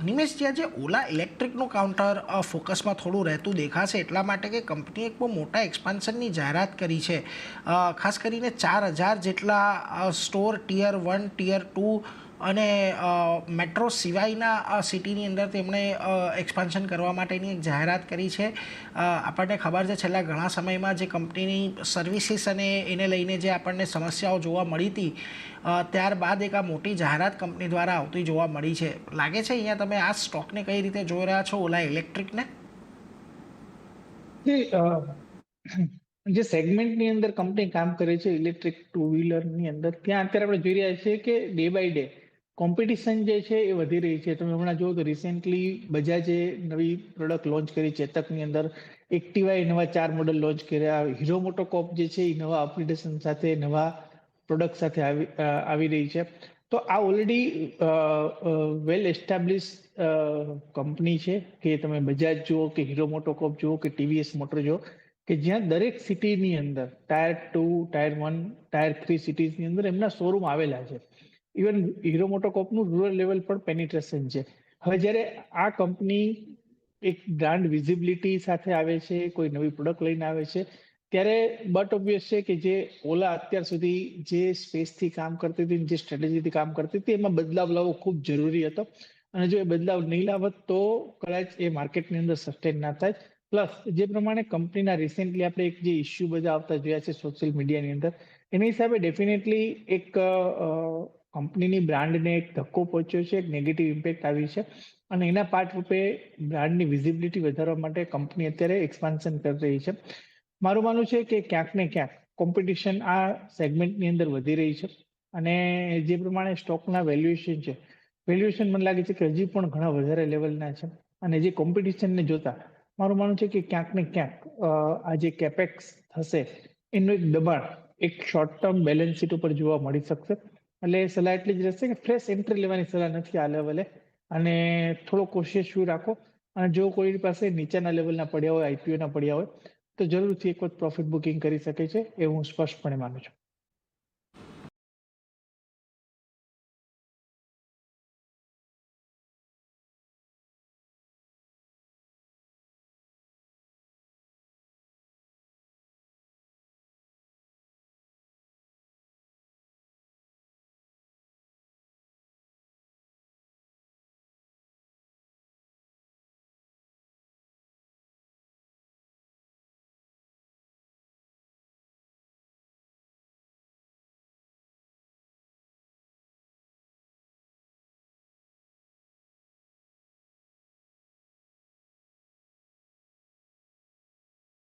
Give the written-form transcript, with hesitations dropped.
નિમેશજી, આજે ઓલા ઇલેક્ટ્રિકનું કાઉન્ટર ફોકસમાં થોડું રહેતું દેખાશે એટલા માટે કે કંપનીએ એક બહુ મોટા એક્સપાન્શનની જાહેરાત કરી છે. ખાસ કરીને 4,000 જેટલા સ્ટોર ટિયર 1, ટિયર 2 અને મેટ્રો સિવાયના સિટીની અંદર તેમણે એક્સપાન્શન કરવા માટેની એક જાહેરાત કરી છે. આપણને ખબર છે છેલ્લા ઘણા સમયમાં જે કંપનીની સર્વિસીસ અને એને લઈને જે આપણને સમસ્યાઓ જોવા મળી હતી, ત્યારબાદ એક આ મોટી જાહેરાત કંપની દ્વારા આવતી જોવા મળી છે. લાગે છે અહીંયા તમે આ સ્ટોકને કઈ રીતે જોઈ રહ્યા છો, ઓલા ઇલેક્ટ્રિકને? જે સેગમેન્ટની અંદર કંપની કામ કરે છે ઇલેક્ટ્રિક ટુ વ્હીલરની અંદર, ત્યાં અત્યારે આપણે જોઈ રહ્યા છીએ કે ડે બાય ડે કોમ્પિટિશન જે છે એ વધી રહી છે. તમે હમણાં જુઓ તો રિસેન્ટલી બજાજે નવી પ્રોડક્ટ લોન્ચ કરી ચેતકની અંદર, એક્ટિવાએ નવા 4 મોડલ લોન્ચ કર્યા, હીરો મોટોકોર્પ જે છે એ નવા અપગ્રેડેશન સાથે નવા પ્રોડક્ટ સાથે આવી રહી છે. તો આ ઓલરેડી વેલ એસ્ટાબ્લિશ કંપની છે કે તમે બજાજ જુઓ કે હીરો મોટોકોર્પ જુઓ કે ટીવીએસ મોટર જુઓ, કે જ્યાં દરેક સિટીની અંદર ટાયર 2, ટાયર 1, ટાયર 3 સિટીઝની અંદર એમના શોરૂમ આવેલા છે. ઇવન હીરો મોટોકોર્પનું રૂરલ લેવલ પર પેનિટ્રેશન છે. હવે જ્યારે આ કંપની એક બ્રાન્ડ વિઝિબિલિટી સાથે આવે છે, કોઈ નવી પ્રોડક્ટ લઈને આવે છે, ત્યારે બટ ઓબ્વિયસ છે કે જે ઓલા અત્યાર સુધી જે સ્પેસથી કામ કરતી હતી, જે સ્ટ્રેટેજીથી કામ કરતી હતી, એમાં બદલાવ લાવવો ખૂબ જરૂરી હતો. અને જો એ બદલાવ નહીં લાવત તો કદાચ એ માર્કેટની અંદર સસ્ટેન ના થાય. પ્લસ જે પ્રમાણે કંપનીના રિસેન્ટલી આપણે એક જે ઇસ્યુ બધા આવતા જોયા છે સોશિયલ મીડિયાની અંદર, એના હિસાબે ડેફિનેટલી એક કંપનીની બ્રાન્ડને એક ધક્કો પહોંચ્યો છે, એક નેગેટિવ ઇમ્પેક્ટ આવી છે. અને એના પાર્ટ રૂપે બ્રાન્ડની વિઝિબિલિટી વધારવા માટે કંપની અત્યારે એક્સપાન્શન કરી રહી છે. મારું માનવું છે કે ક્યાંક ને ક્યાંક કોમ્પિટિશન આ સેગમેન્ટની અંદર વધી રહી છે. અને જે પ્રમાણે સ્ટોકના વેલ્યુએશન મને લાગે છે કે હજી પણ ઘણા વધારે લેવલના છે. અને જે કોમ્પિટિશનને જોતા મારું માનવું છે કે ક્યાંક ને ક્યાંક આ જે કેપેક્સ થશે એનું એક દબાણ એક શોર્ટ ટર્મ બેલેન્સ શીટ ઉપર જોવા મળી શકશે. એટલે સલાહ એટલી જ રહેશે કે ફ્રેશ એન્ટ્રી લેવાની સલાહ નથી આ લેવલે, અને થોડો કોશિશ રાખો. અને જો કોઈ પાસે નીચેના લેવલના પડ્યા હોય, આઈપીઓના પડ્યા હોય, તો જરૂરથી એક વખત પ્રોફિટ બુકિંગ કરી શકે છે, એ હું સ્પષ્ટપણે માનું છું.